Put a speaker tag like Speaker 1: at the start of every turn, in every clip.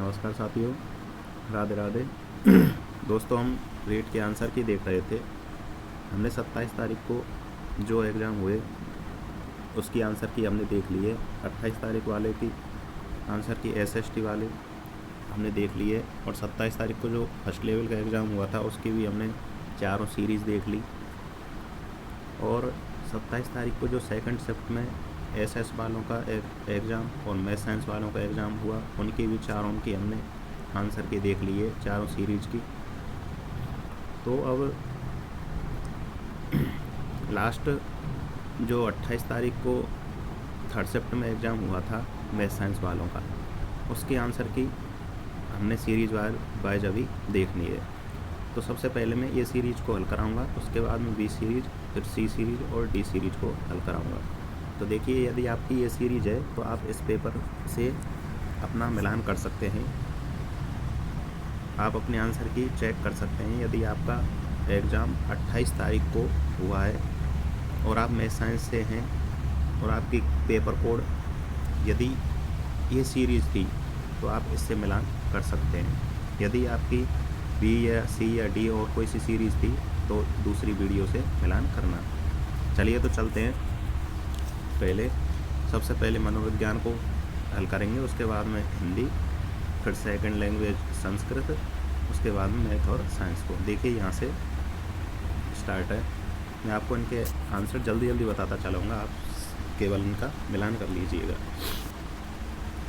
Speaker 1: नमस्कार साथियों, राधे राधे। दोस्तों, हम रेट के आंसर की देख रहे थे। हमने 27 तारीख को जो एग्ज़ाम हुए उसकी आंसर की हमने देख ली है। 28 तारीख वाले की आंसर की SST वाले हमने देख लिए, और 27 तारीख को जो फर्स्ट लेवल का एग्ज़ाम हुआ था उसकी भी हमने चारों सीरीज़ देख ली। और 27 तारीख को जो सेकंड शिफ्ट में SS वालों का एग्ज़ाम और मैथ साइंस वालों का एग्ज़ाम हुआ, उनकी भी चारों की हमने आंसर की देख ली है, चारों सीरीज़ की। तो अब लास्ट जो 28 तारीख को थर्ड शिफ्ट में एग्ज़ाम हुआ था मैथ साइंस वालों का, उसके आंसर की हमने सीरीज़ वाइज अभी देखनी है। तो सबसे पहले मैं ये सीरीज़ को हल कराऊंगा, उसके बाद में B सीरीज़, फिर C सीरीज़ और D सीरीज़ को हल कराऊंगा। तो देखिए, यदि आपकी ये सीरीज़ है तो आप इस पेपर से अपना मिलान कर सकते हैं, आप अपने आंसर की चेक कर सकते हैं। यदि आपका एग्ज़ाम 28 तारीख को हुआ है और आप मैथ साइंस से हैं और आपकी पेपर कोड यदि ये सीरीज़ थी तो आप इससे मिलान कर सकते हैं। यदि आपकी B या C या D और कोई सी सीरीज़ थी तो दूसरी वीडियो से मिलान करना। चलिए तो चलते हैं। सबसे पहले मनोविज्ञान को हल करेंगे, उसके बाद में हिंदी, फिर सेकंड लैंग्वेज संस्कृत, उसके बाद में मैथ और साइंस को। देखिए, यहाँ से स्टार्ट है। मैं आपको इनके आंसर जल्दी बताता चलूँगा, आप केवल इनका मिलान कर लीजिएगा।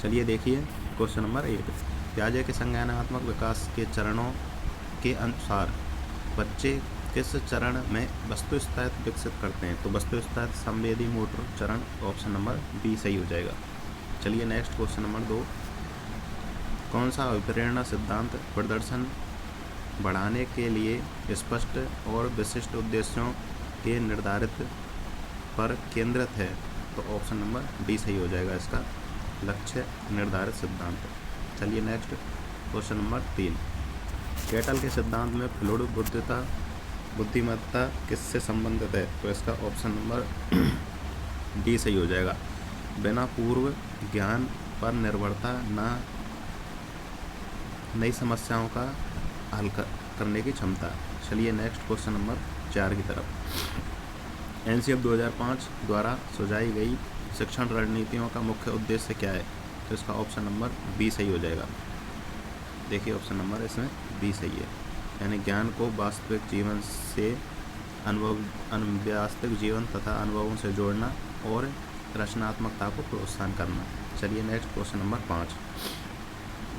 Speaker 1: चलिए देखिए, क्वेश्चन नंबर 1, पियाजे के संज्ञानात्मक विकास के चरणों के अनुसार बच्चे किस चरण में वस्तुस्थिति विकसित करते हैं? तो वस्तुस्थिति संवेदी मोटर चरण, ऑप्शन नंबर B सही हो जाएगा। चलिए नेक्स्ट क्वेश्चन नंबर 2, कौन सा अभिप्रेरणा सिद्धांत प्रदर्शन बढ़ाने के लिए स्पष्ट और विशिष्ट उद्देश्यों के निर्धारित पर केंद्रित है? तो ऑप्शन नंबर D सही हो जाएगा इसका, लक्ष्य निर्धारित सिद्धांत। चलिए नेक्स्ट क्वेश्चन नंबर 3, कैटल के सिद्धांत में फ्लूइड बुद्धिमत्ता किससे संबंधित है? तो इसका ऑप्शन नंबर D सही हो जाएगा, बिना पूर्व ज्ञान पर निर्भरता, नई समस्याओं का हल करने की क्षमता। चलिए नेक्स्ट क्वेश्चन नंबर 4 की तरफ, NCF 2005 द्वारा सुझाई गई शिक्षण रणनीतियों का मुख्य उद्देश्य क्या है? तो इसका ऑप्शन नंबर B सही हो जाएगा। देखिए, ऑप्शन नंबर इसमें B सही है, यानी ज्ञान को वास्तविक जीवन से वास्तविक जीवन तथा अनुभवों से जोड़ना और रचनात्मकता को प्रोत्साहन करना। चलिए नेक्स्ट क्वेश्चन नंबर 5,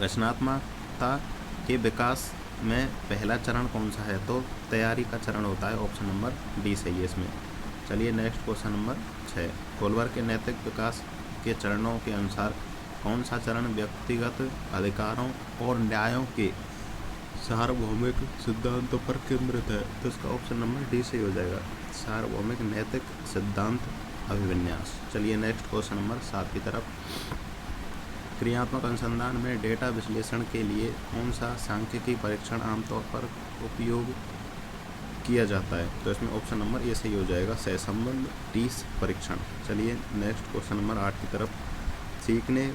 Speaker 1: रचनात्मकता के विकास में पहला चरण कौन सा है? तो तैयारी का चरण होता है, ऑप्शन नंबर D सही है इसमें। चलिए नेक्स्ट क्वेश्चन नंबर 6, कोलबर के नैतिक विकास के चरणों के अनुसार कौन सा चरण व्यक्तिगत अधिकारों और न्यायों के सार्वभौमिक सिद्धांतों पर केंद्रित है? तो इसका ऑप्शन नंबर D सही हो जाएगा, सार्वभौमिक नैतिक सिद्धांत अभिविन्यास। चलिए नेक्स्ट क्वेश्चन नंबर 7 की तरफ, क्रियात्मक अनुसंधान में डेटा विश्लेषण के लिए कौन सा सांख्यिकी परीक्षण आमतौर पर उपयोग किया जाता है? तो इसमें ऑप्शन नंबर A सही हो जाएगा, सहसंबंध TIS परीक्षण। चलिए नेक्स्ट क्वेश्चन नंबर 8 की तरफ, सीखने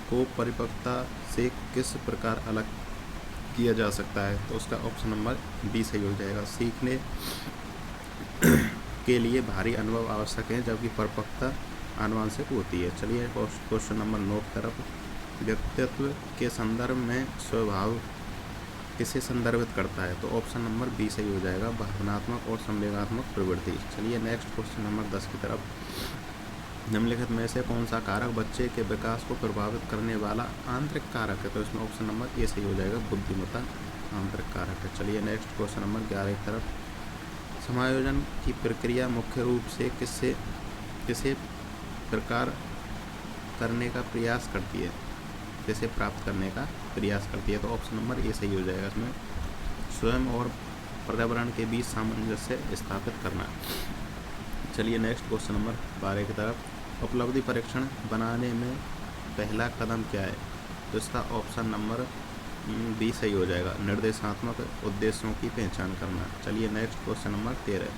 Speaker 1: को परिपक्वता से किस प्रकार अलग किया जा सकता है? तो उसका ऑप्शन नंबर B सही हो जाएगा, सीखने के लिए भारी अनुभव आवश्यक है जबकि परिपक्वता आनुवंशिक होती है। चलिए क्वेश्चन नंबर 9 की तरफ, व्यक्तित्व के संदर्भ में स्वभाव किसे संदर्भित करता है? तो ऑप्शन नंबर B सही हो जाएगा, भावनात्मक और संवेगात्मक प्रवृत्ति। चलिए नेक्स्ट क्वेश्चन नंबर 10 की तरफ, निम्नलिखित में से कौन सा कारक बच्चे के विकास को प्रभावित करने वाला आंतरिक कारक है? तो इसमें ऑप्शन नंबर A सही हो जाएगा, बुद्धिमत्ता आंतरिक कारक है। चलिए नेक्स्ट क्वेश्चन नंबर 11 की तरफ, समायोजन की प्रक्रिया मुख्य रूप से किसे प्रकार करने का प्रयास करती है, किसे प्राप्त करने का प्रयास करती है? तो ऑप्शन नंबर A सही हो जाएगा, इसमें स्वयं और पर्यावरण के बीच सामंजस्य स्थापित करना। चलिए नेक्स्ट क्वेश्चन नंबर 12 की तरफ, उपलब्धि परीक्षण बनाने में पहला कदम क्या है? तो इसका ऑप्शन नंबर B सही हो जाएगा, निर्देशात्मक उद्देश्यों की पहचान करना। चलिए नेक्स्ट क्वेश्चन नंबर 13,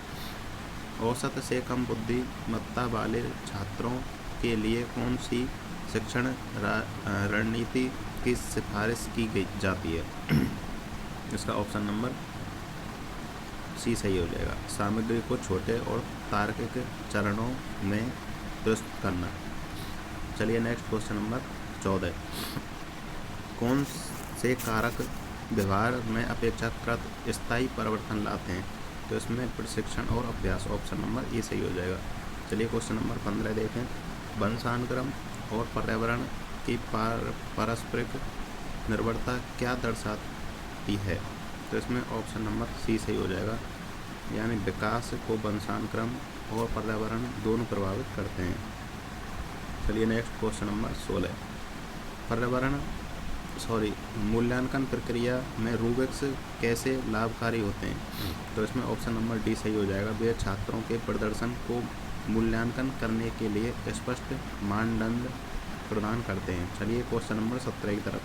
Speaker 1: औसत से कम बुद्धिमत्ता वाले छात्रों के लिए कौन सी शिक्षण रणनीति की सिफारिश की गई जाती है। इसका ऑप्शन नंबर सी सही हो जाएगा। सामग्री को छोटे और तार्किक चरणों में प्रस्तुत करना। चलिए नेक्स्ट क्वेश्चन नंबर 14। कौन से कारक व्यवहार में अपेक्षाकृत स्थायी परिवर्तन लाते हैं? तो इसमें प्रशिक्षण और अभ्यास, ऑप्शन नंबर ए सही हो जाएगा। चलिए क्वेश्चन नंबर 15 देखें। वंशानुक्रम और पर्यावरण की पारस्परिक निर्भरता क्या दर्शाती है? तो इसमें ऑप्शन नंबर सी सही हो जाएगा, यानी विकास को वंशानुक्रम और पर्यावरण दोनों प्रभावित करते हैं। चलिए नेक्स्ट क्वेश्चन नंबर 16। मूल्यांकन प्रक्रिया में रूब्रिक्स कैसे लाभकारी होते हैं? तो इसमें ऑप्शन नंबर डी सही हो जाएगा। वे छात्रों के प्रदर्शन को मूल्यांकन करने के लिए स्पष्ट मानदंड प्रदान करते हैं। चलिए क्वेश्चन नंबर 17 की तरफ।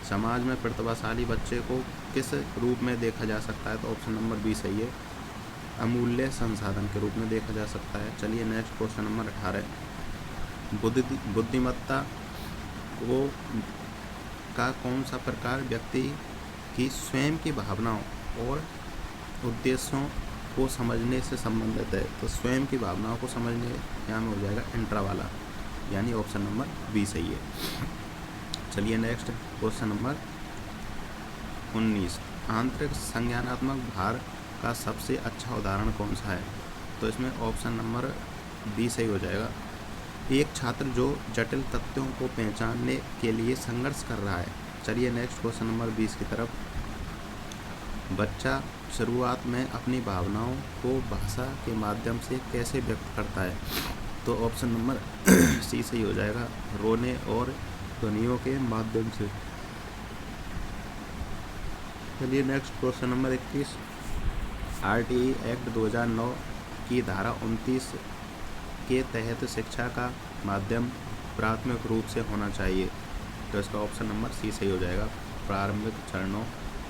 Speaker 1: समाज में प्रतिभाशाली बच्चे को किस रूप में देखा जा सकता है? तो ऑप्शन नंबर बी सही है, अमूल्य संसाधन के रूप में देखा जा सकता है। चलिए नेक्स्ट क्वेश्चन नंबर 18। बुद्धिमत्ता को का कौन सा प्रकार व्यक्ति की स्वयं की भावनाओं और उद्देश्यों को समझने से संबंधित है? तो स्वयं की भावनाओं को समझने यहाँ में हो जाएगा इंट्रा वाला, यानी ऑप्शन नंबर बी सही है। चलिए नेक्स्ट क्वेश्चन नंबर 19। आंतरिक संज्ञानात्मक भार का सबसे अच्छा उदाहरण कौन सा है? तो इसमें ऑप्शन नंबर बी सही हो जाएगा। एक छात्र जो जटिल तथ्यों को पहचानने के लिए संघर्ष कर रहा है। चलिए नेक्स्ट क्वेश्चन नंबर 20 की तरफ। बच्चा शुरुआत में अपनी भावनाओं को भाषा के माध्यम से कैसे व्यक्त करता है? तो ऑप्शन नंबर सी सही हो जाएगा, रोने और ध्वनियों के माध्यम से। चलिए next question number 21। RTI act 2009 की धारा 29 के तहत शिक्षा का माध्यम प्राथमिक रूप से होना चाहिए। तो इसका ऑप्शन नंबर सी सही हो जाएगा, प्रारंभिक चरणों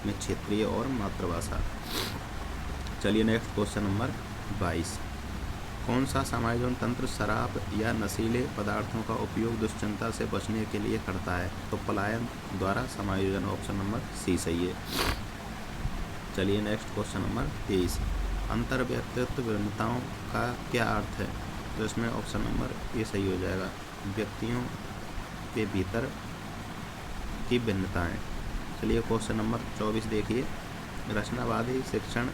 Speaker 1: में क्षेत्रीय और मातृभाषा। चलिए नेक्स्ट क्वेश्चन नंबर 22। कौन सा समायोजन तंत्र शराब या नशीले पदार्थों का उपयोग दुश्चिंता से बचने के लिए करता है? तो पलायन द्वारा समायोजन, ऑप्शन नंबर सी सही है। चलिए नेक्स्ट क्वेश्चन नंबर 23। अंतर्व्यक्तित्व भिन्नताओं का क्या अर्थ है? तो इसमें ऑप्शन नंबर ए सही हो जाएगा, व्यक्तियों के भीतर की भिन्नताएं। चलिए क्वेश्चन नंबर 24 देखिए। रचनावादी शिक्षण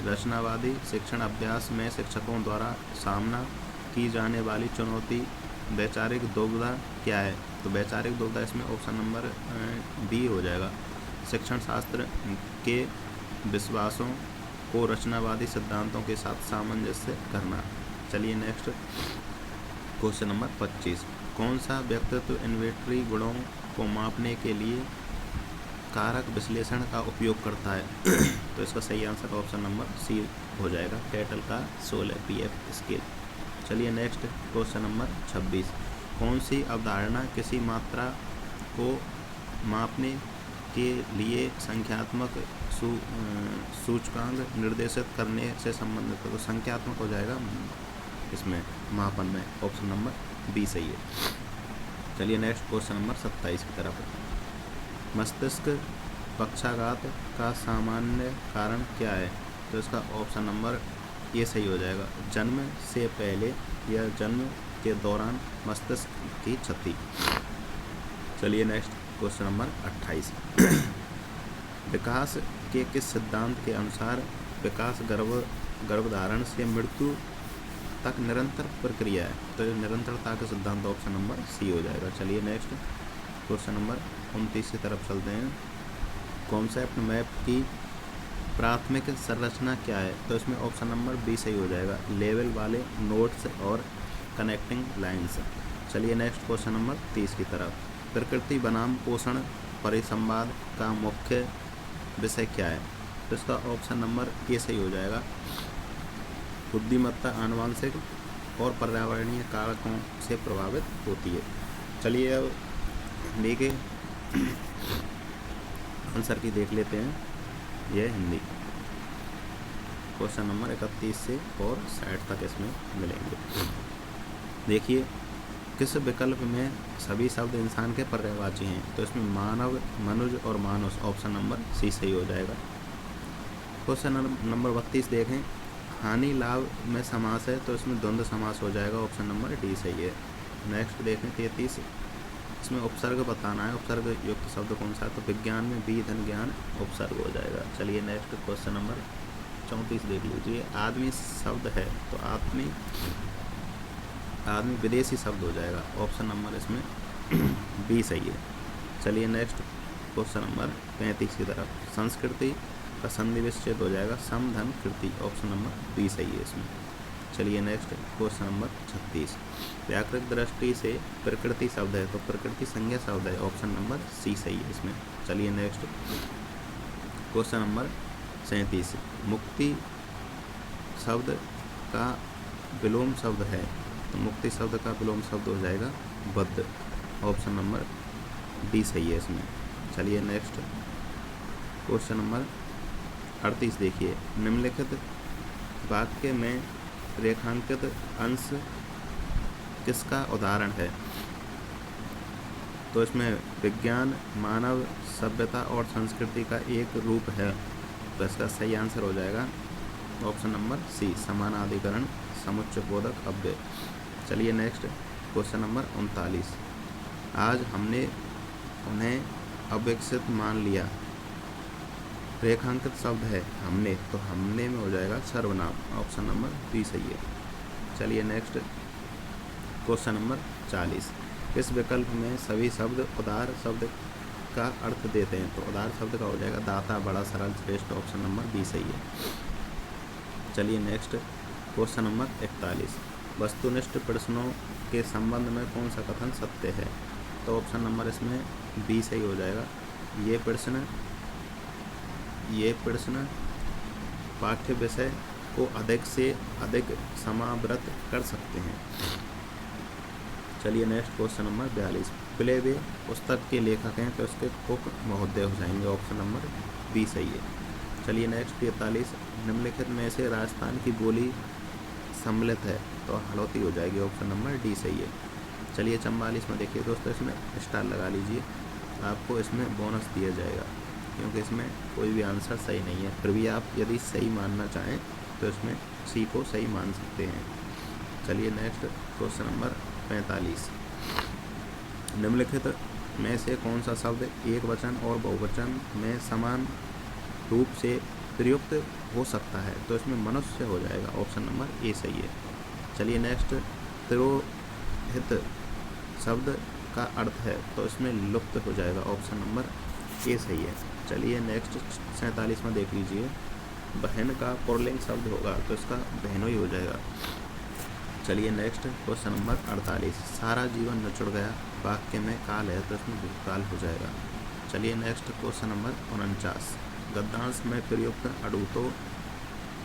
Speaker 1: रचनावादी शिक्षण अभ्यास में शिक्षकों द्वारा सामना की जाने वाली चुनौती वैचारिक दुविधा क्या है? तो वैचारिक दुविधा इसमें ऑप्शन नंबर बी हो जाएगा, शिक्षण शास्त्र के विश्वासों को रचनावादी सिद्धांतों के साथ सामंजस्य करना। चलिए नेक्स्ट क्वेश्चन नंबर 25। कौन सा व्यक्तित्व इन्वेंटरी गुणों को मापने के लिए कारक विश्लेषण का उपयोग करता है? तो इसका सही आंसर ऑप्शन नंबर सी हो जाएगा, कैटल का 16 PF स्केल। चलिए नेक्स्ट क्वेश्चन नंबर 26। कौन सी अवधारणा किसी मात्रा को मापने के लिए संख्यात्मक सूचकांक निर्देशित करने से संबंधित है? तो संख्यात्मक हो जाएगा इसमें मापन में, ऑप्शन नंबर बी सही है। चलिए नेक्स्ट क्वेश्चन नंबर 27 की तरफ। मस्तिष्क पक्षाघात का सामान्य कारण क्या है? तो इसका ऑप्शन नंबर ए सही हो जाएगा, जन्म से पहले या जन्म के दौरान मस्तिष्क की क्षति। चलिए नेक्स्ट क्वेश्चन नंबर 28। विकास के किस सिद्धांत के अनुसार विकास गर्भधारण से मृत्यु तक निरंतर प्रक्रिया है? तो निरंतरता का सिद्धांत ऑप्शन नंबर सी हो जाएगा। चलिए नेक्स्ट क्वेश्चन नंबर 29 की तरफ चलते हैं। कॉन्सेप्ट मैप की प्राथमिक संरचना क्या है? तो इसमें ऑप्शन नंबर बी सही हो जाएगा, लेवल वाले नोड्स और कनेक्टिंग लाइंस। चलिए नेक्स्ट क्वेश्चन नंबर 30 की तरफ। प्रकृति बनाम पोषण परिसंवाद का मुख्य विषय क्या है? तो इसका ऑप्शन नंबर ए सही हो जाएगा, बुद्धिमत्ता आनुवंशिक और पर्यावरणीय कारकों से प्रभावित होती है। चलिए अब देखिए आंसर की देख लेते हैं। यह हिंदी क्वेश्चन नंबर 31 से और 60 तक इसमें मिलेंगे। देखिए किस विकल्प में सभी शब्द इंसान के पर्यायवाची हैं? तो इसमें मानव, मनुज और मानुष, ऑप्शन नंबर सी सही हो जाएगा। क्वेश्चन नंबर 32 देखें, हानि लाभ में समास है, तो इसमें द्वंद्व समास हो जाएगा, ऑप्शन नंबर डी सही है। नेक्स्ट देखें 33, इसमें उपसर्ग बताना है, उपसर्ग युक्त शब्द कौन सा है? तो विज्ञान में बी धन ज्ञान उपसर्ग हो जाएगा। चलिए नेक्स्ट क्वेश्चन नंबर 34 देख लीजिए, आदमी शब्द है, तो आदमी विदेशी शब्द हो जाएगा, ऑप्शन नंबर इसमें बी सही है। चलिए नेक्स्ट क्वेश्चन नंबर 35 की तरफ, संस्कृति का संधि विच्छेद हो जाएगा सम धन कृति, ऑप्शन नंबर बी सही है इसमें। चलिए नेक्स्ट क्वेश्चन नंबर 36, व्याकरणिक दृष्टि से प्रकृति शब्द है, तो प्रकृति संज्ञा शब्द है, ऑप्शन नंबर सी सही है इसमें। चलिए नेक्स्ट क्वेश्चन नंबर 37, मुक्ति शब्द का विलोम शब्द है, तो मुक्ति शब्द का विलोम शब्द हो जाएगा बद्ध, ऑप्शन नंबर डी सही है इसमें। चलिए नेक्स्ट क्वेश्चन नंबर 38 देखिए, निम्नलिखित वाक्य में रेखांकित अंश किसका उदाहरण है? तो इसमें विज्ञान, मानव, सभ्यता और संस्कृति का एक रूप है, तो इसका सही आंसर हो जाएगा ऑप्शन नंबर सी, समानाधिकरण समुच्चय बोधक अव्यय। चलिए नेक्स्ट क्वेश्चन नंबर 39, आज हमने उन्हें अविकसित मान लिया, रेखांकित शब्द है हमने, तो हमने में हो जाएगा सर्वनाम, ऑप्शन नंबर बी सही है। चलिए नेक्स्ट क्वेश्चन नंबर 40, इस विकल्प में सभी शब्द उदार शब्द का अर्थ देते हैं, तो उदार शब्द का हो जाएगा दाता, बड़ा, सरल, श्रेष्ठ, ऑप्शन नंबर बी सही है। चलिए नेक्स्ट क्वेश्चन नंबर 41, वस्तुनिष्ठ प्रश्नों के संबंध में कौन सा कथन सत्य है? तो ऑप्शन नंबर इसमें बी सही हो जाएगा, ये प्रश्न पाठ्य विषय को अधिक से अधिक समावृत कर सकते हैं। चलिए next question number 42, play way पुस्तक के लेखक हैं, तो इसके कुक महोदय हो जाएंगे, ऑप्शन नंबर बी सही है। चलिए नेक्स्ट 43, निम्नलिखित में से राजस्थान की बोली सम्मिलित है, तो हड़ौती हो जाएगी, ऑप्शन नंबर डी सही है। चलिए 44 में देखिए दोस्तों, इसमें स्टार लगा लीजिए, आपको इसमें बोनस दिया जाएगा क्योंकि इसमें कोई भी आंसर सही नहीं है, फिर भी आप यदि सही मानना चाहें तो इसमें सी को सही मान सकते हैं। चलिए नेक्स्ट क्वेश्चन नंबर 45, निम्नलिखित में से कौन सा शब्द एक वचन और बहुवचन में समान रूप से प्रयुक्त हो सकता है? तो इसमें मनुष्य हो जाएगा, ऑप्शन नंबर ए सही है। चलिए नेक्स्ट, तिरोहित शब्द का अर्थ है, तो इसमें लुप्त हो जाएगा, ऑप्शन नंबर ए सही है। चलिए नेक्स्ट 47 में देख लीजिए, बहन का पुल्लिंग शब्द होगा, तो इसका बहनों ही हो जाएगा। चलिए नेक्स्ट क्वेश्चन नंबर 48, सारा जीवन निचुड़ गया वाक्य में काल है, तो इसमें भूतकाल हो जाएगा। चलिए नेक्स्ट क्वेश्चन नंबर 49, गद्यांश में प्रयुक्त अड़ूतो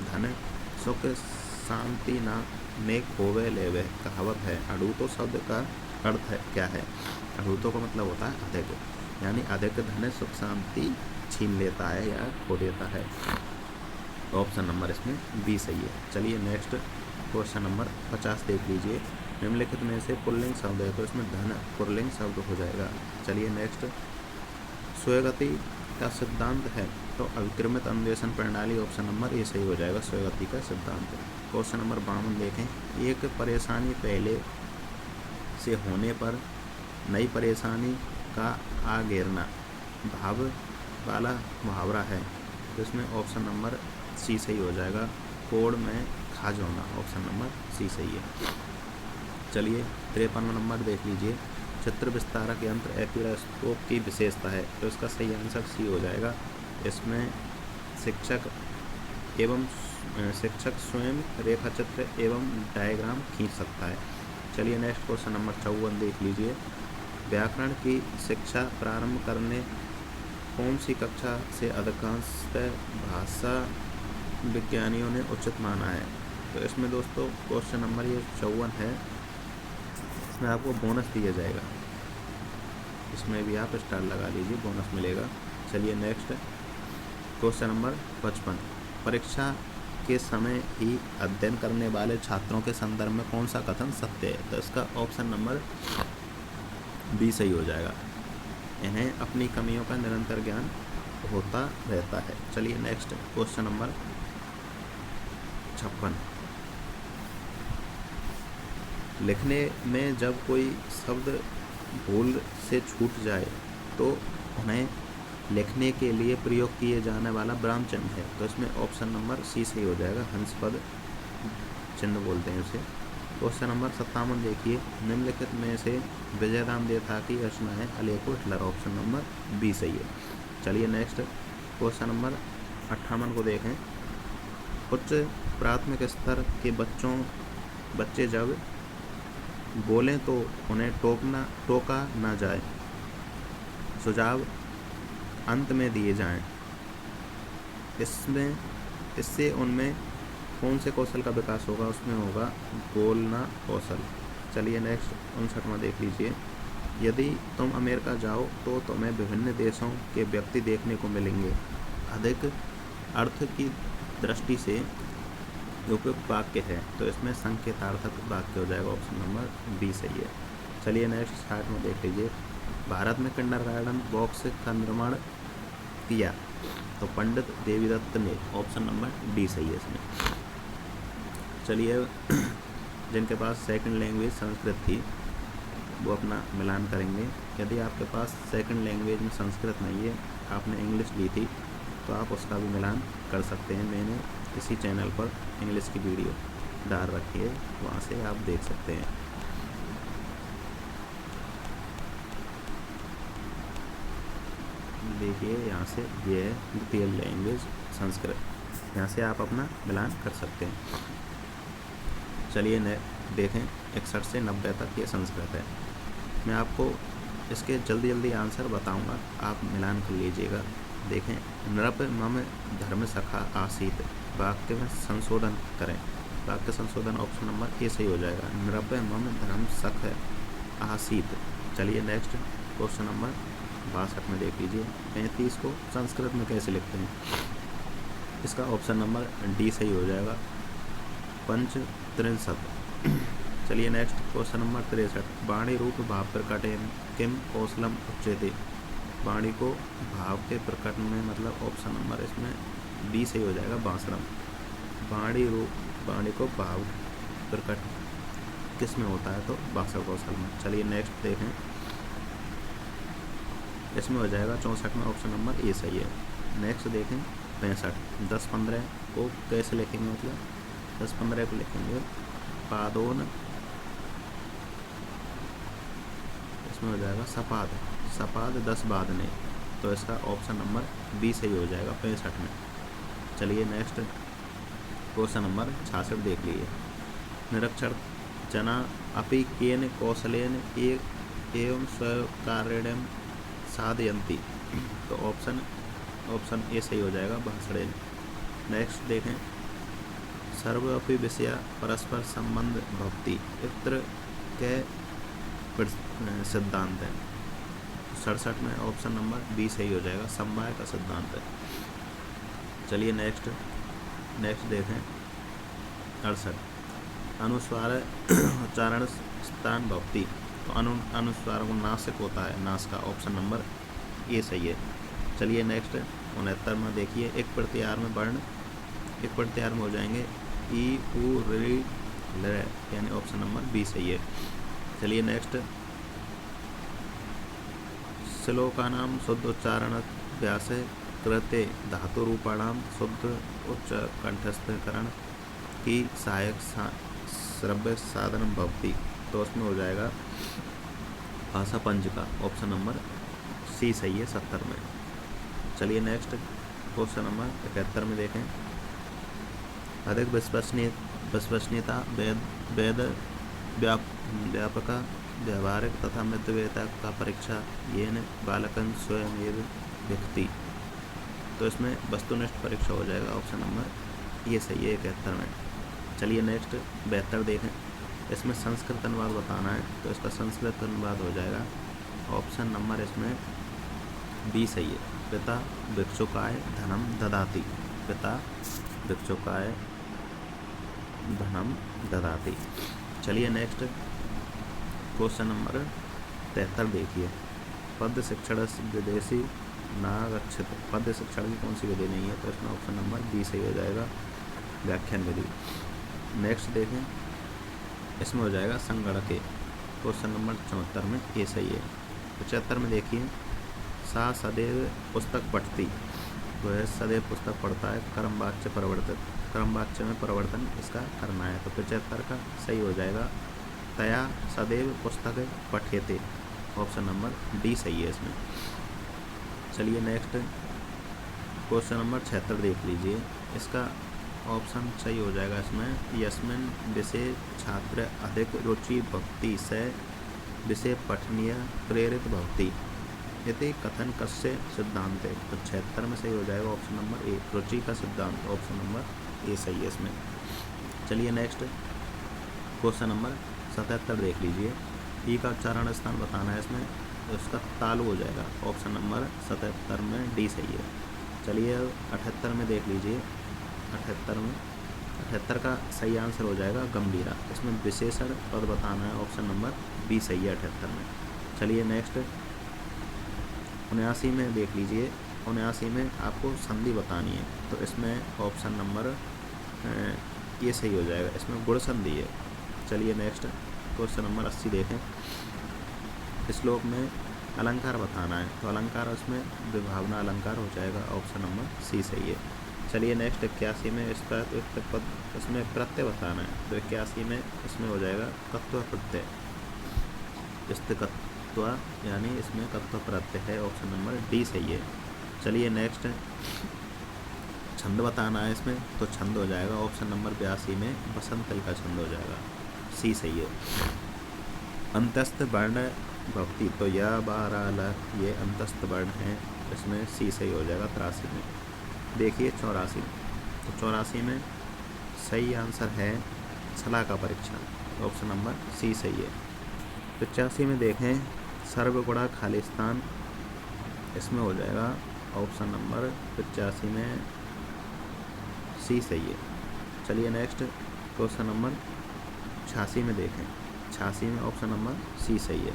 Speaker 1: धन सुख शांति ना नेक होवे लेवे कहावत है, अड़ूतो शब्द का अर्थ है क्या है? अड़ूतो का मतलब होता है अधिक, यानी अधिक धन सुख शांति छीन लेता है या खो देता है, ऑप्शन नंबर इसमें बी सही है। चलिए नेक्स्ट क्वेश्चन नंबर 50 देख लीजिए, निम्नलिखित में से पुल्लिंग शब्द है, तो इसमें धन पुल्लिंग शब्द हो जाएगा। चलिए नेक्स्ट, स्वयगति का सिद्धांत है, तो अविक्रमित अन्वेषण प्रणाली, ऑप्शन नंबर ए सही हो जाएगा, स्वयगति का सिद्धांत। क्वेश्चन नंबर 52 देखें, एक परेशानी पहले से होने पर नई परेशानी का आ घेरना भाव वाला मुहावरा है, तो इसमें ऑप्शन नंबर सी सही हो जाएगा, कोड़ में खाज होना, ऑप्शन नंबर सी सही है। चलिए 53 नंबर देख लीजिए, चित्र विस्तारक यंत्र एक्यूरेस्कोप की विशेषता है, तो इसका सही आंसर सी हो जाएगा। इसमें शिक्षक स्वयं रेखा चित्र एवं डायग्राम खींच सकता है। चलिए नेक्स्ट क्वेश्चन नंबर 54 देख लीजिए, व्याकरण की शिक्षा प्रारंभ करने कौन सी कक्षा से अधिकांशतः भाषा विज्ञानियों ने उचित माना है? तो इसमें दोस्तों क्वेश्चन नंबर ये 54 है, इसमें आपको बोनस दिया जाएगा, इसमें भी आप स्टार लगा लीजिए, बोनस मिलेगा। चलिए नेक्स्ट क्वेश्चन नंबर 55, परीक्षा के समय ही अध्ययन करने वाले छात्रों के संदर्भ में कौन सा कथन सत्य है? तो इसका ऑप्शन नंबर बी सही हो जाएगा। इन्हें अपनी कमियों का निरंतर ज्ञान होता रहता है। चलिए नेक्स्ट क्वेश्चन नंबर 56। लिखने में जब कोई शब्द भूल से छूट जाए तो उन्हें लिखने के लिए प्रयोग किए जाने वाला विराम चिन्ह है। तो इसमें ऑप्शन नंबर सी सही हो जाएगा। हंसपद चिन्ह बोलते हैं उसे। क्वेश्चन नंबर 57 देखिए, निम्नलिखित में से विजय राम देथा की रचना है अलेखो हिटलर। ऑप्शन नंबर बी सही है। चलिए नेक्स्ट क्वेश्चन नंबर 58 को देखें। उच्च प्राथमिक स्तर के बच्चे जब बोलें तो उन्हें टोका ना जाए, सुझाव अंत में दिए जाएं। इससे उनमें कौन से कौशल का विकास होगा? उसमें होगा बोलना कौशल। चलिए नेक्स्ट 59वां देख लीजिए। यदि तुम अमेरिका जाओ तो तुम्हें विभिन्न देशों के व्यक्ति देखने को मिलेंगे। अधिक अर्थ की दृष्टि से उपयुक्त वाक्य है। तो इसमें संकेतार्थक वाक्य हो जाएगा। ऑप्शन नंबर बी सही है। चलिए नेक्स्ट 60 में देख लीजिए। भारत में किंडरगार्टन बॉक्स का निर्माण किया तो पंडित देवीदत्त ने। ऑप्शन नंबर डी सही है इसमें। चलिए जिनके पास सेकंड लैंग्वेज संस्कृत थी वो अपना मिलान करेंगे। यदि आपके पास सेकंड लैंग्वेज में संस्कृत नहीं है, आपने इंग्लिश ली थी, तो आप उसका भी मिलान कर सकते हैं। मैंने इसी चैनल पर इंग्लिश की वीडियो डाल रखी है, वहाँ से आप देख सकते हैं। देखिए यहाँ से ये है द्वितीय लैंग्वेज संस्कृत, यहाँ से आप अपना मिलान कर सकते हैं। चलिए देखें 61 से 90 तक ये संस्कृत है। मैं आपको इसके जल्दी आंसर बताऊंगा, आप मिलान कर लीजिएगा। देखें, नृप मम धर्म सखा आसीत, वाक्य में संशोधन करें। वाक्य संशोधन ऑप्शन नंबर ए सही हो जाएगा। नृप मम धर्म सख आसीत। चलिए नेक्स्ट क्वेश्चन नंबर 62 में देख लीजिए। 35 को संस्कृत में कैसे लिखते हैं? इसका ऑप्शन नंबर डी सही हो जाएगा। पंच त्रिंशत। चलिए नेक्स्ट क्वेश्चन नंबर 63। वाणी रूप भाव प्रकटेन किम कौशलम उच्यते। वाणी को भाव के प्रकट में मतलब ऑप्शन नंबर इसमें बी सही हो जाएगा। बांसरम। वाणी को भाव प्रकट किस में होता है? तो बांसर कौशल में। चलिए नेक्स्ट देखें, इसमें हो जाएगा 64 में ऑप्शन नंबर ए सही है। नेक्स्ट देखें 65। 10-15 को कैसे लिखेंगे? मतलब 10-15 को लिखेंगे पादोन, इसमें हो जाएगा सपाद 10 बादने। तो इसका ऑप्शन नंबर बी सही हो जाएगा 65 में। चलिए नेक्स्ट क्वेश्चन नंबर 66 देख लीजिए। निरक्षर जना अपि केन कौशलेन एवं स्वकार्यम साधयन्ति। तो ऑप्शन ए सही हो जाएगा भाषणेन। नेक्स्ट देखें, सर्वपि विषया परस्पर संबंध भवति इत्र के सिद्धांत है। 67 में ऑप्शन नंबर बी सही हो जाएगा। समवाय का सिद्धांत है। चलिए नेक्स्ट देखें 68। अनुस्वार उच्चारण स्थान भवति। तो अनुस्वार को नासिक होता है, नास का। ऑप्शन नंबर ए सही है। चलिए नेक्स्ट 69 में देखिए। एक प्रत्याहार में वर्ण एक प्रत्याहार में हो जाएंगे ई उ रि ल, यानी ऑप्शन नंबर बी सही है। चलिए नेक्स्ट, श्लोकानां शुद्ध उच्चारण अभ्यास कृते धातु रूपाणां शुद्ध उच्च कंठस्थकरण की सहायक श्रव्य साधन भवति। तो उसमें हो जाएगा भाषा पंच का। ऑप्शन नंबर सी सही है 70 में। चलिए नेक्स्ट क्वेश्चन नंबर 71 में देखें। अधिक विश्वसनीयता वेद व्यापक व्यावहारिक तथा मृत्युवेता का परीक्षा येन बालकन स्वयं व्यक्ति। तो इसमें वस्तुनिष्ठ परीक्षा हो जाएगा। ऑप्शन नंबर ये सही है 71 में। चलिए नेक्स्ट 72 देखें। इसमें संस्कृत अनुवाद बताना है, तो इसका संस्कृत अनुवाद हो जाएगा। ऑप्शन नंबर इसमें बी सही है। पिता भिक्षुकाय धनम ददाति। पिता भिक्षुकाय धनम ददाति। चलिए नेक्स्ट क्वेश्चन नंबर 73 देखिए। पद्य शिक्षण विदेशी नागच्छित, पद्य शिक्षण की कौन सी विधि नहीं है, तो इसमें ऑप्शन नंबर बी सही हो जाएगा, व्याख्यान विधि। नेक्स्ट देखें, इसमें हो जाएगा संगणके, क्वेश्चन नंबर 74 में ये सही है। 75 में देखिए, सा सदैव पुस्तक पढ़ती, तो है सदैव पुस्तक पढ़ता है, कर्म वाच्य परिवर्तित, कर्म वाच्य में परिवर्तन इसका करना है, तो 75 का सही हो जाएगा, तया सदैव पुस्तक पठेते, ऑप्शन नंबर डी सही है इसमें। चलिए नेक्स्ट क्वेश्चन नंबर 76 देख लीजिए, इसका ऑप्शन सही हो जाएगा इसमें, यस्मिन विषय छात्र अधिक रुचि भक्ति से विषय पठनीय प्रेरित भक्ति, यदि कथन कस्य सिद्धांत है, तो 76 में सही हो जाएगा ऑप्शन नंबर ए, रुचि का सिद्धांत, ऑप्शन नंबर ए सही है इसमें। चलिए नेक्स्ट क्वेश्चन नंबर 77 देख लीजिए, ई का उच्चारण स्थान बताना है इसमें, तो इसका तालु हो जाएगा, ऑप्शन नंबर 77 में डी सही है। चलिए 78 में देख लीजिए, 78 का सही आंसर हो जाएगा गंभीरा, इसमें विशेषण पद बताना है, ऑप्शन नंबर बी सही है 78 में। चलिए नेक्स्ट 79 में देख लीजिए, 79 में आपको संधि बतानी है, तो इसमें ऑप्शन नंबर ये सही हो जाएगा, इसमें गुण संधि है। चलिए नेक्स्ट क्वेश्चन नंबर 80 देखें, श्लोक में अलंकार बताना है, तो अलंकार उसमें विभावना अलंकार हो जाएगा, ऑप्शन नंबर सी सही है। चलिए नेक्स्ट 81 में इसका पद इसमें प्रत्यय बताना है, तो 81 में इसमें हो जाएगा तत्व प्रत्यय, इस्तकत्व यानी इसमें तत्व प्रत्यय है, ऑप्शन नंबर डी सही है। चलिए नेक्स्ट छंद बताना है इसमें, तो छंद हो जाएगा ऑप्शन नंबर 82 में बसंत का छंद हो जाएगा, सी सही है। अंतस्थ वर्ण भक्ति, तो या बारा ल ये अंतस्थ वर्ण है, इसमें सी सही हो जाएगा 83 में। देखिए 84, तो 84 में सही आंसर है छला का परीक्षण, ऑप्शन नंबर सी सही है। 85 में देखें सर्वगुणा खालिस्तान, इसमें हो जाएगा ऑप्शन नंबर 85 में सी सही है। चलिए नेक्स्ट क्वेश्चन नंबर 86 में देखें, 86 में ऑप्शन नंबर सी सही है,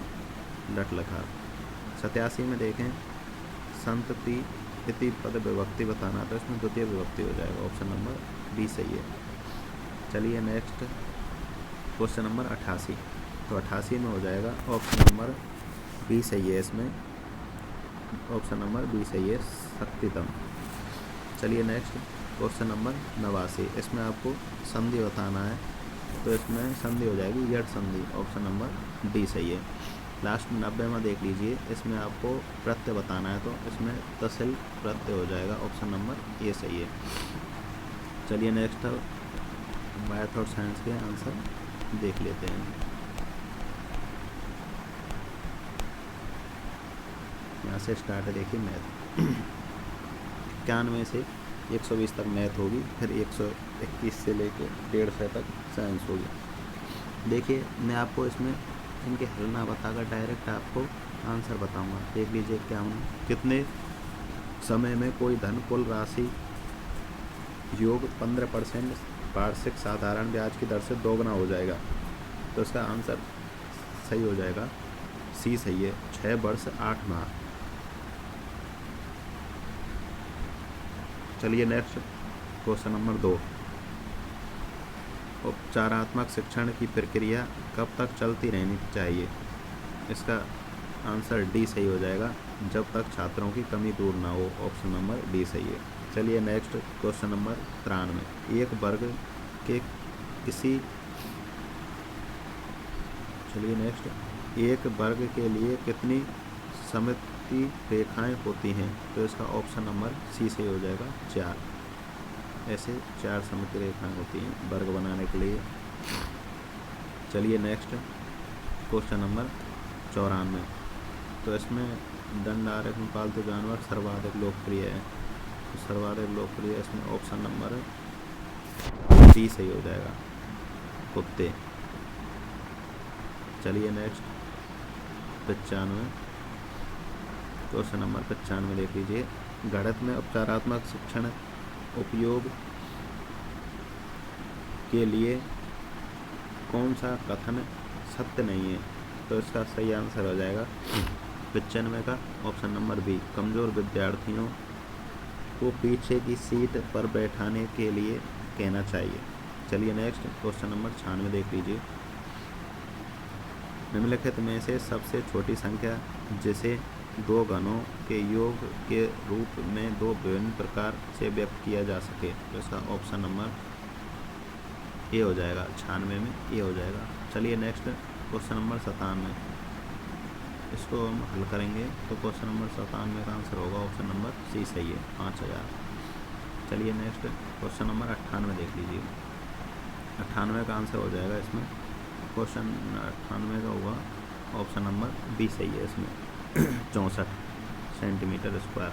Speaker 1: लट लकार। 87 में देखें संतति इति पद विभक्ति बताना, तो इसमें द्वितीय विभक्ति हो जाएगा, ऑप्शन नंबर बी सही है। चलिए नेक्स्ट क्वेश्चन नंबर 88, तो 88 में हो जाएगा ऑप्शन नंबर बी सही है, इसमें ऑप्शन नंबर बी सही है, शक्तितम। चलिए नेक्स्ट क्वेश्चन नंबर 89, इसमें आपको संधि बताना है, तो इसमें संधि हो जाएगी यट संधि, ऑप्शन नंबर डी सही है। लास्ट 90 में देख लीजिए, इसमें आपको प्रत्यय बताना है, तो इसमें तहसील प्रत्यय हो जाएगा, ऑप्शन नंबर ए सही है। चलिए नेक्स्ट मैथ और साइंस के आंसर देख लेते हैं। यहाँ से स्टार्ट है, देखिए मैथ 91 से 120 तक मैथ होगी, फिर 121 से लेकर 150 तक साइंस होगी। देखिए मैं आपको इसमें इनके हल ना बताकर डायरेक्ट आपको आंसर बताऊंगा। देख लीजिए क्या कितने समय में कोई धन कुल राशि योग 15% वार्षिक साधारण ब्याज की दर से दोगुना हो जाएगा, तो इसका आंसर सही हो जाएगा, सी सही है, 6 वर्ष 8 माह। चलिए नेक्स्ट क्वेश्चन नंबर 2, उपचारात्मक शिक्षण की प्रक्रिया कब तक चलती रहनी चाहिए, इसका आंसर डी सही हो जाएगा, जब तक छात्रों की कमी दूर ना हो, ऑप्शन नंबर डी सही है। चलिए नेक्स्ट क्वेश्चन नंबर 93, एक वर्ग के किसी चलिए नेक्स्ट एक वर्ग के लिए कितनी सममिति रेखाएं होती हैं, तो इसका ऑप्शन नंबर सी सही हो जाएगा, 4। ऐसे 4 सममिति रेखाएं होती हैं वर्ग बनाने के लिए। चलिए नेक्स्ट क्वेश्चन नंबर 94, तो इसमें दंडारक में पालतू जानवर सर्वाधिक लोकप्रिय है, तो सर्वाधिक लोकप्रिय इसमें ऑप्शन नंबर डी सही हो जाएगा, कुत्ते। चलिए नेक्स्ट 95, क्वेश्चन नंबर 95 देख लीजिए, गणित में उपचारात्मक शिक्षण उपयोग के लिए कौन सा कथन सत्य नहीं है? तो इसका सही आंसर हो जाएगा 95 का ऑप्शन नंबर बी, कमज़ोर विद्यार्थियों को पीछे की सीट पर बैठाने के लिए कहना चाहिए। चलिए नेक्स्ट क्वेश्चन नंबर 96 देख लीजिए। निम्नलिखित में से सबसे छोटी संख्या जिसे दो घनों के योग के रूप में दो विभिन्न प्रकार से व्यक्त किया जा सके, तो इसका ऑप्शन नंबर ए हो जाएगा। 96 में ए हो जाएगा। चलिए नेक्स्ट क्वेश्चन नंबर 97, इसको हम हल करेंगे तो क्वेश्चन नंबर 97 का आंसर होगा ऑप्शन नंबर सी सही है, 5000। चलिए नेक्स्ट क्वेश्चन नंबर 98 देख लीजिए। 98 का आंसर हो जाएगा इसमें, क्वेश्चन 98 का होगा ऑप्शन नंबर बी सही है इसमें 64 सेंटीमीटर स्क्वायर।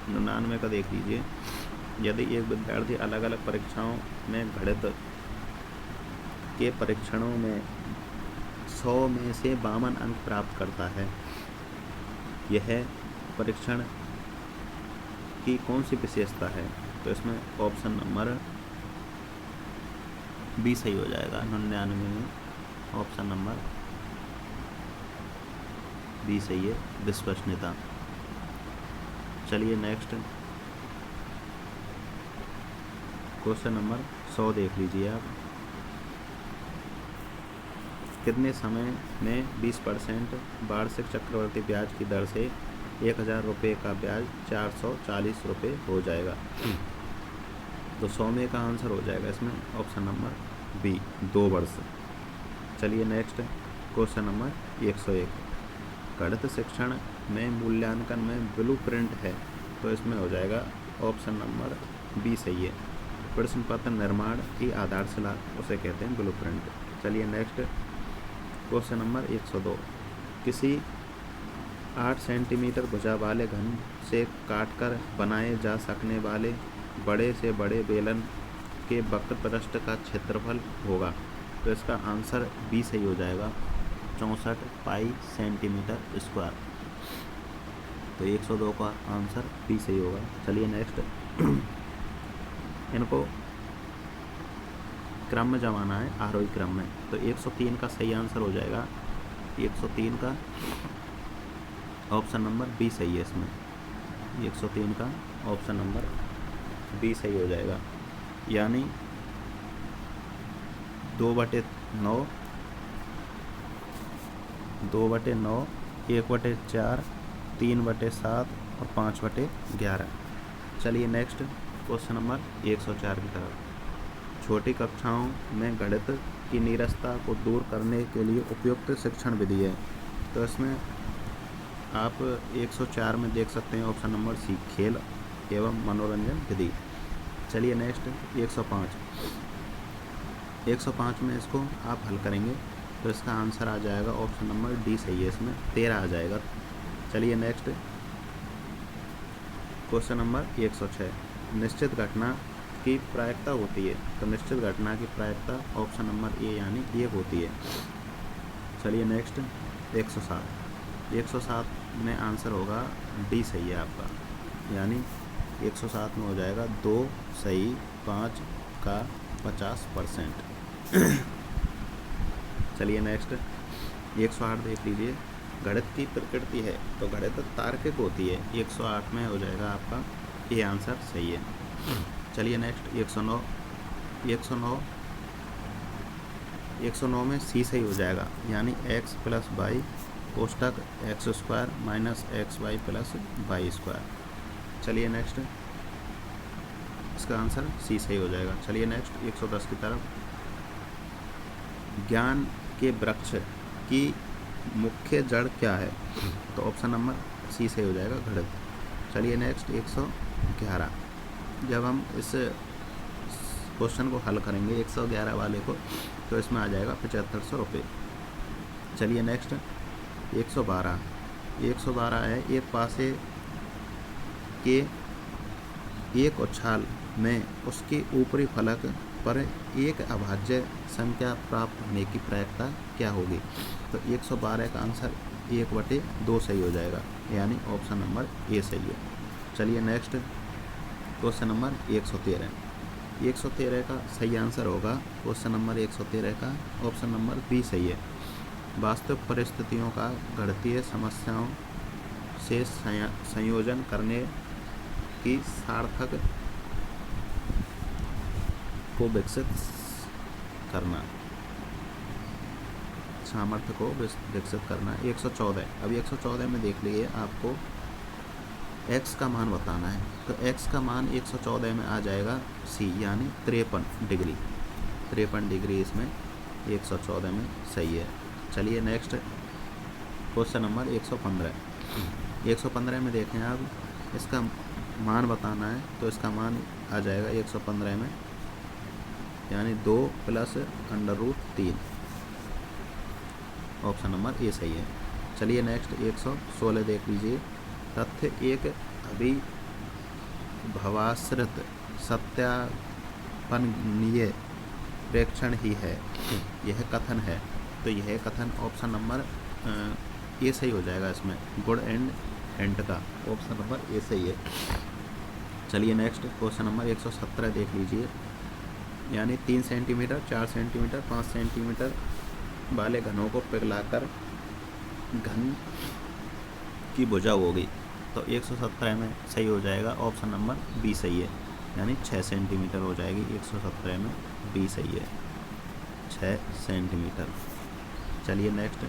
Speaker 1: 99 का देख लीजिए। यदि एक विद्यार्थी अलग अलग परीक्षाओं में गणित के परीक्षणों में 100 में से 52 अंक प्राप्त करता है, यह परीक्षण की कौन सी विशेषता है? तो इसमें ऑप्शन नंबर बी सही हो जाएगा। 99 में ऑप्शन नंबर बी सही है, विश्वसनीयता। चलिए नेक्स्ट क्वेश्चन नंबर 100 देख लीजिए आप। कितने समय में 20% वार्षिक चक्रवर्ती ब्याज की दर से 1000 रुपये का ब्याज 440 रुपये हो जाएगा? तो 100 में का आंसर हो जाएगा इसमें ऑप्शन नंबर बी, 2 वर्ष। चलिए नेक्स्ट क्वेश्चन नंबर 101, गणित शिक्षण में मूल्यांकन में ब्लूप्रिंट है, तो इसमें हो जाएगा ऑप्शन नंबर बी सही है। प्रश्न पत्र निर्माण की आधारशिला उसे कहते हैं ब्लूप्रिंट। चलिए नेक्स्ट क्वेश्चन नंबर 102, किसी 8 सेंटीमीटर भुजा वाले घन से काटकर बनाए जा सकने वाले बड़े से बड़े बेलन के वक्र पृष्ठ का क्षेत्रफल होगा, तो इसका आंसर बी सही हो जाएगा, 64 पाई सेंटीमीटर स्क्वायर। तो 102 का आंसर बी सही होगा। चलिए नेक्स्ट इनको क्रम में जमाना है, आरोही क्रम में, तो 103 का सही आंसर हो जाएगा। 103 का ऑप्शन नंबर बी सही है इसमें, 103 का ऑप्शन नंबर बी सही हो जाएगा। यानी 2/9, 2/9, 1/4, 3/7 और 5/11। चलिए नेक्स्ट क्वेश्चन नंबर 104 की तरफ। छोटी कक्षाओं में गणित की नीरसता को दूर करने के लिए उपयुक्त शिक्षण विधि है, तो इसमें आप 104 में देख सकते हैं ऑप्शन नंबर सी, खेल एवं मनोरंजन विधि। चलिए नेक्स्ट 105, 105 में इसको आप हल करेंगे तो इसका आंसर आ जाएगा ऑप्शन नंबर डी सही है इसमें, 13 आ जाएगा। चलिए नेक्स्ट क्वेश्चन नंबर 106, निश्चित घटना की प्रायिकता होती है, तो निश्चित घटना की प्रायिकता ऑप्शन नंबर ए यानी 1 होती है। चलिए नेक्स्ट 107, 107 में आंसर होगा डी सही है आपका, यानी 107 में हो जाएगा 2 सही, 5 का 50%। चलिए नेक्स्ट 108 देख लीजिए। गणित की प्रकृति है, तो गणित तार्किक होती है, 108 में हो जाएगा आपका ए आंसर सही है। चलिए नेक्स्ट 109, 109 में सी सही हो जाएगा, यानी x + y कोष्टक x² - xy + y²। चलिए नेक्स्ट इसका आंसर सी सही हो जाएगा। चलिए नेक्स्ट 110 की तरफ। ज्ञान के वृक्ष की मुख्य जड़ क्या है, तो ऑप्शन नंबर सी सही हो जाएगा, घड़ित। चलिए नेक्स्ट 111, जब हम इस क्वेश्चन को हल करेंगे 111 वाले को, तो इसमें आ जाएगा 7500 रुपये। चलिए नेक्स्ट 112, 112 है, एक पासे के एक उछाल में उसके ऊपरी फलक पर एक अभाज्य संख्या प्राप्त होने की प्रायिकता क्या होगी, तो 112 का आंसर 1/2 सही हो जाएगा, यानी ऑप्शन नंबर ए सही है। चलिए नेक्स्ट क्वेश्चन नंबर 113, 113 का सही आंसर होगा क्वेश्चन नंबर 113 का ऑप्शन नंबर बी सही है। वास्तविक परिस्थितियों का गणितीय समस्याओं से संयोजन करने की सार्थक को विकसित करना, सामर्थ्य को विकसित करना। 114, अभी 114 में देख लीजिए, आपको x का मान बताना है, तो x का मान 114 में आ जाएगा सी, यानी 53 डिग्री। 53 डिग्री इसमें 114 में सही है। चलिए नेक्स्ट क्वेश्चन नंबर 115। 115 में देखें आप, इसका मान बताना है, तो इसका मान आ जाएगा 115 में, यानी 2 + √3। ऑप्शन नंबर ए सही है। चलिए नेक्स्ट 116 देख लीजिए। तथ्य एक अभिभवाश्रित सत्यापनीय प्रेक्षण ही है, यह कथन है, तो यह कथन ऑप्शन नंबर ए सही हो जाएगा। इसमें गुड एंड एंड का ऑप्शन नंबर ए सही है। चलिए नेक्स्ट क्वेश्चन नंबर 117 देख लीजिए, यानी 3 सेंटीमीटर, 4 सेंटीमीटर, 5 सेंटीमीटर वाले घनों को पिघलाकर घन की भुजा होगी, तो 117 में सही हो जाएगा ऑप्शन नंबर बी सही है, यानी 6 सेंटीमीटर हो जाएगी। 117 में बी सही है, 6 सेंटीमीटर। चलिए नेक्स्ट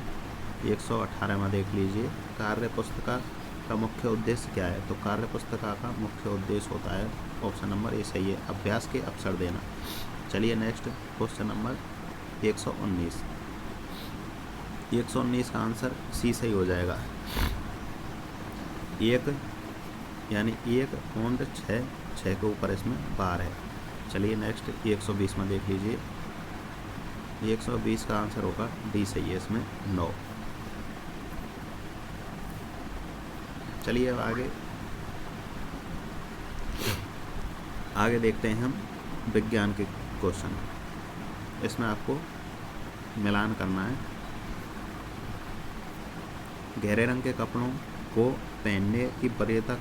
Speaker 1: 118 में देख लीजिए, कार्य पुस्तिका का मुख्य उद्देश्य क्या है, तो कार्य पुस्तिका का मुख्य उद्देश्य होता है ऑप्शन नंबर ए सही है, अभ्यास के अवसर देना। चलिए नेक्स्ट क्वेश्चन नंबर 119। 119 का आंसर सी सही हो जाएगा। 1 यानी 1/6, 6 के ऊपर इसमें बार है। चलिए नेक्स्ट 120 में देख लीजिए, 120 का आंसर होगा डी सही है, इसमें 9। चलिए अब आगे देखते हैं हम विज्ञान के क्वेश्चन। इसमें आपको मिलान करना है। गहरे रंग के कपड़ों को पहनने की वरीयता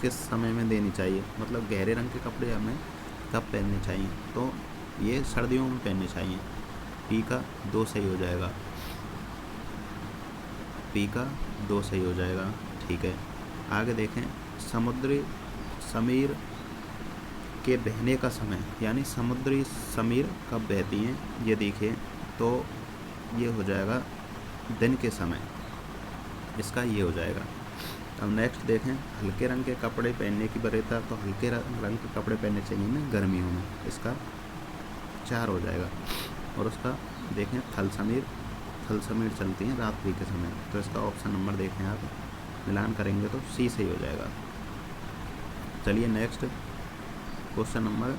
Speaker 1: किस समय में देनी चाहिए, मतलब गहरे रंग के कपड़े हमें कब पहनने चाहिए, तो ये सर्दियों में पहनने चाहिए। पी का 2 सही हो जाएगा, पी का 2 सही हो जाएगा, ठीक है। आगे देखें, समुद्री समीर के बहने का समय, यानी समुद्री समीर कब बहती हैं, ये देखिए, तो ये हो जाएगा दिन के समय, इसका ये हो जाएगा। अब नेक्स्ट देखें, हल्के रंग के कपड़े पहनने की वरीयता, तो हल्के रंग के कपड़े पहनने चाहिए ना गर्मियों में, इसका 4 हो जाएगा। और उसका देखें, थल समीर चलती हैं रात्रि के समय, तो इसका ऑप्शन नंबर देखें आप, मिलान करेंगे तो सी सही हो जाएगा। चलिए नेक्स्ट क्वेश्चन नंबर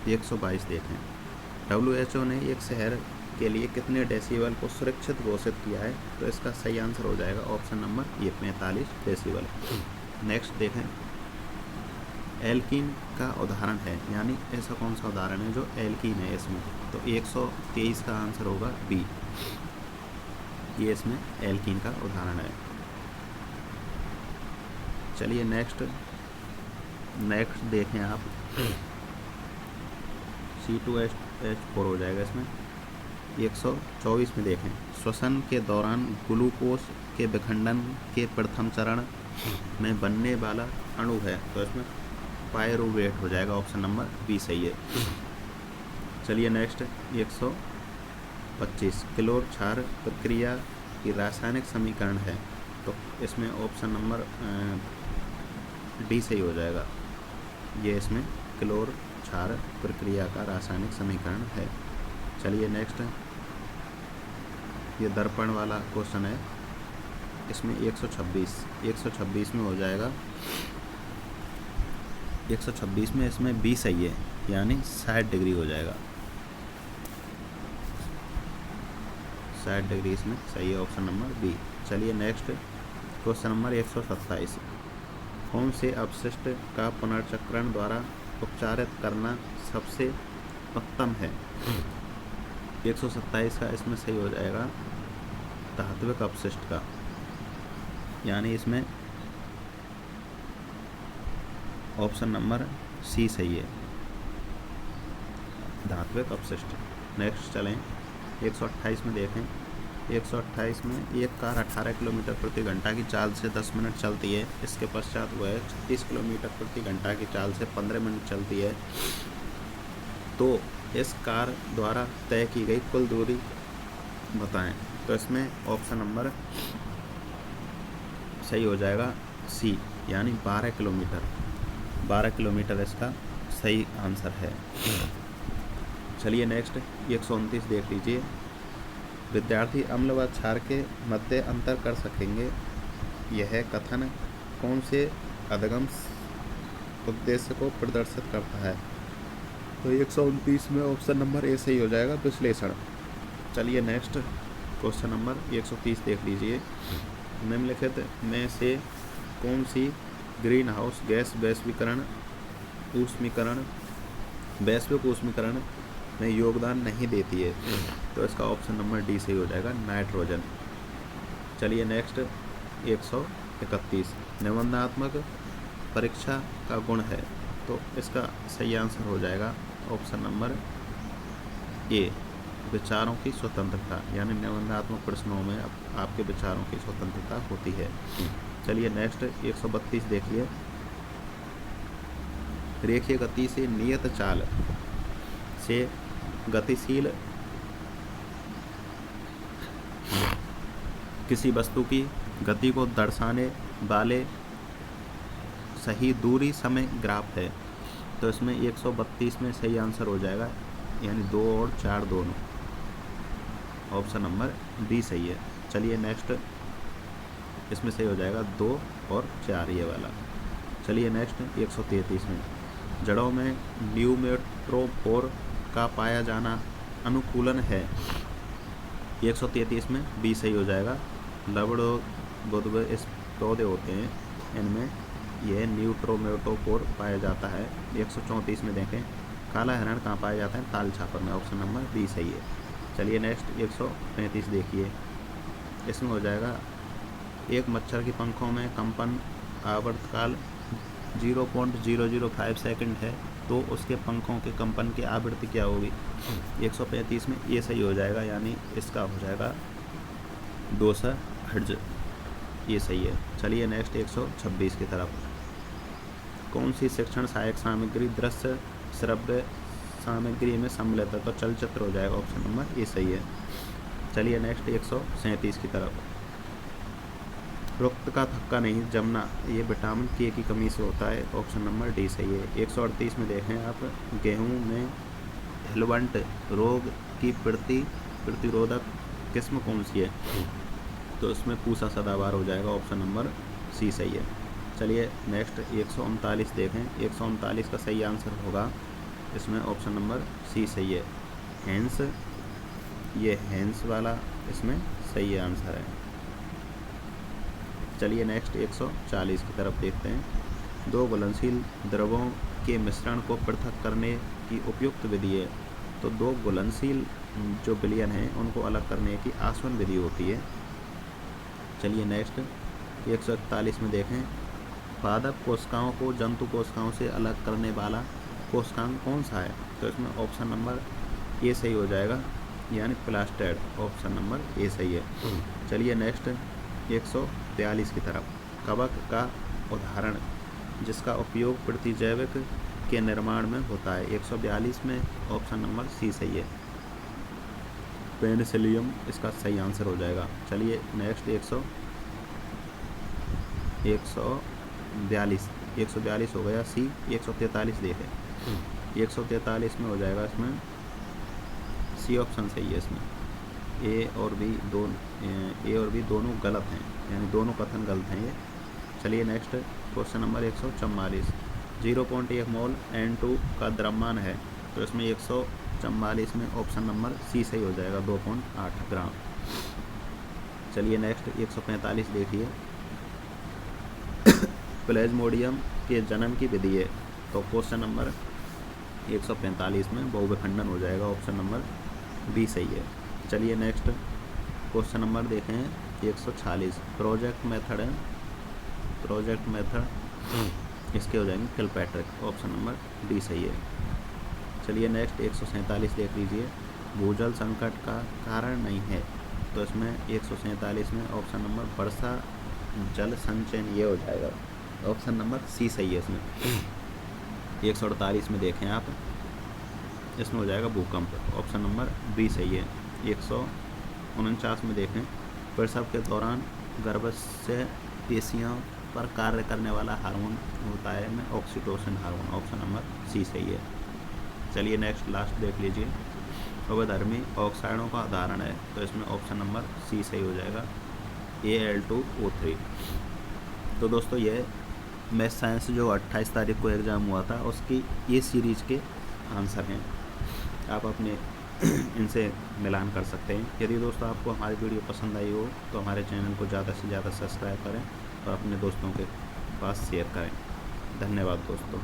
Speaker 1: 122 देखें। WHO ने एक शहर के लिए कितने डेसिबल को सुरक्षित घोषित किया है, तो इसका सही आंसर हो जाएगा ऑप्शन नंबर ये 45 डेसिबल। नेक्स्ट देखें, एल्कीन का उदाहरण है, यानी ऐसा कौन सा उदाहरण है जो एल्कीन है इसमें, तो 123 का आंसर होगा बी, ये इसमें एल्कीन का उदाहरण है। चलिए नेक्स्ट देखें आप, C2H4 हो जाएगा इसमें। 124 में देखें, श्वसन के दौरान ग्लूकोज के विखंडन के प्रथम चरण में बनने वाला अणु है, तो इसमें पायरुवेट हो जाएगा, ऑप्शन नंबर बी सही है। चलिए नेक्स्ट 125, क्लोर क्षार प्रक्रिया की रासायनिक समीकरण है, तो इसमें ऑप्शन नंबर डी सही हो जाएगा, ये इसमें क्लोर क्षार प्रक्रिया का रासायनिक समीकरण है। चलिए नेक्स्ट, ये दर्पण वाला क्वेश्चन है, इसमें 126 में हो जाएगा, 126 में इसमें बी सही है, यानी 60 डिग्री हो जाएगा, 60 डिग्री इसमें सही है, ऑप्शन नंबर बी। चलिए नेक्स्ट क्वेश्चन नंबर 127, कौन से अपशिष्ट का पुनर्चक्रण द्वारा उपचारित करना सबसे उत्तम है, 127 का इसमें सही हो जाएगा धात्विक अपशिष्ट का, यानी इसमें ऑप्शन नंबर सी सही है, धात्विक अपशिष्ट। नेक्स्ट चलें 128 में देखें। 128 में एक कार 18 किलोमीटर प्रति घंटा की चाल से 10 मिनट चलती है। इसके पश्चात वह 36 किलोमीटर प्रति घंटा की चाल से 15 मिनट चलती है। तो इस कार द्वारा तय की गई कुल दूरी बताएं। तो इसमें ऑप्शन नंबर सही हो जाएगा सी, यानी 12 किलोमीटर। 12 किलोमीटर इसका सही आंसर है। चलिए नेक्स्ट 129 देख लीजिए। विद्यार्थी अम्ल व क्षार के मध्य अंतर कर सकेंगे, यह कथन कौन से अधिगम उद्देश्य को प्रदर्शित करता है? तो 129 में ऑप्शन नंबर ए सही हो जाएगा, विश्लेषण। चलिए नेक्स्ट क्वेश्चन नंबर 130 देख लीजिए। निम्नलिखित में से कौन सी ग्रीन हाउस गैस वैश्विक ऊष्मीकरण में योगदान नहीं देती है? तो इसका ऑप्शन नंबर डी सही हो जाएगा, नाइट्रोजन। चलिए नेक्स्ट 131 निबंधात्मक परीक्षा का गुण है। तो इसका सही आंसर हो जाएगा ऑप्शन नंबर ए, विचारों की स्वतंत्रता, यानी निबंधात्मक प्रश्नों में आपके विचारों की स्वतंत्रता होती है। चलिए नेक्स्ट 132 देखिए। रेखीय गति से नियत चाल से गतिशील किसी वस्तु की गति को दर्शाने वाले सही दूरी समय ग्राफ है। तो इसमें 132 में सही आंसर हो जाएगा, यानी 2 और 4 दोनों। ऑप्शन नंबर डी सही है। चलिए नेक्स्ट इसमें सही हो जाएगा 2 और 4 ये वाला। चलिए नेक्स्ट 133 में जड़ों में न्यूमेट्रोफोर का पाया जाना अनुकूलन है। 133 में बी सही हो जाएगा। लवड़ो बुधव इस पौधे होते हैं, इनमें यह न्यूट्रोमेटोफोर पाया जाता है। 134 में देखें काला हिरण कहाँ पाया जाता है? ताल छापर में। ऑप्शन नंबर बी सही है। चलिए नेक्स्ट 135 देखिए। इसमें हो जाएगा एक मच्छर के पंखों में कंपन आवर्तकाल 0.005 सेकंड है, तो उसके पंखों के कंपन की आवृत्ति क्या होगी? 135 में ये सही हो जाएगा, यानी इसका हो जाएगा 200 हर्ट्ज, ये सही है। चलिए नेक्स्ट 126 की तरफ। कौन सी शिक्षण सहायक सामग्री दृश्य श्रव्य सामग्री में सम्मिलित है? तो चलचित्र हो जाएगा, ऑप्शन नंबर ए सही है। चलिए नेक्स्ट 137 की तरफ। रक्त का थक्का नहीं जमना, ये विटामिन के की कमी से होता है। ऑप्शन नंबर डी सही है। 138 में देखें आप, गेहूं में हिलवंट रोग की प्रतिरोधक किस्म कौन सी है? तो इसमें पूसा सदाबहार हो जाएगा, ऑप्शन नंबर सी सही है। चलिए नेक्स्ट 139 देखें। 139 का सही आंसर होगा इसमें ऑप्शन नंबर सी सही है, हैंस। ये हैंस वाला इसमें सही आंसर है। चलिए नेक्स्ट 140 की तरफ देखते हैं। 2 घुलनशील द्रवों के मिश्रण को पृथक करने की उपयुक्त विधि है। तो 2 घुलनशील जो विलयन हैं उनको अलग करने की आसवन विधि होती है। चलिए नेक्स्ट 141 में देखें। पादप कोशिकाओं को जंतु कोशिकाओं से अलग करने वाला कोशिकांग कौन सा है? तो इसमें ऑप्शन नंबर ए सही हो जाएगा, यानी प्लास्टेड। ऑप्शन नंबर ए सही है। चलिए नेक्स्ट 143 की तरफ। कवक का उदाहरण जिसका उपयोग प्रतिजैविक के निर्माण में होता है। 142 में ऑप्शन नंबर सी सही है, पेनिसिलियम इसका सही आंसर हो जाएगा। चलिए नेक्स्ट 142 हो गया सी। 143 देखें। 143 में हो जाएगा इसमें सी ऑप्शन सही है। इसमें ए और बी दोनों गलत हैं, यानी दोनों कथन गलत हैं ये। चलिए नेक्स्ट क्वेश्चन नंबर 144। 0.1 मोल N2 का द्रव्यमान है। तो इसमें 144 में ऑप्शन नंबर सी सही हो जाएगा, 2.8 ग्राम। चलिए नेक्स्ट 145 देखिए। प्लेज्मोडियम के जन्म की विधि है। तो क्वेश्चन नंबर 145 में बहुविखंडन हो जाएगा, ऑप्शन नंबर बी सही है। चलिए नेक्स्ट क्वेश्चन नंबर देखें 146। प्रोजेक्ट मेथड इसके हो जाएंगे किलपैट्रिक। ऑप्शन नंबर डी सही है। चलिए नेक्स्ट 147 देख लीजिए, भूजल संकट का कारण नहीं है। तो इसमें 147 में ऑप्शन नंबर वर्षा जल संचयन ये हो जाएगा, ऑप्शन नंबर सी सही है इसमें। 148 में देखें आप, इसमें हो जाएगा भूकंप, ऑप्शन नंबर बी सही है। 149 में देखें, प्रसव के दौरान गर्भाशय पेशियों पर कार्य करने वाला हार्मोन होता है में oxytocin hormone, option number C सही है। चलिए नेक्स्ट लास्ट देख लीजिए, अवधर्मी ऑक्साइडों का उदाहरण है। तो इसमें ऑप्शन नंबर सी सही हो जाएगा, Al2O3। तो दोस्तों ये मैथ साइंस जो 28 तारीख को एग्ज़ाम हुआ था उसकी ये सीरीज़ के आंसर हैं, आप अपने इनसे मिलान कर सकते हैं। यदि दोस्तों आपको हमारी वीडियो पसंद आई हो तो हमारे चैनल को ज़्यादा से ज़्यादा सब्सक्राइब करें और अपने दोस्तों के पास शेयर करें। धन्यवाद दोस्तों।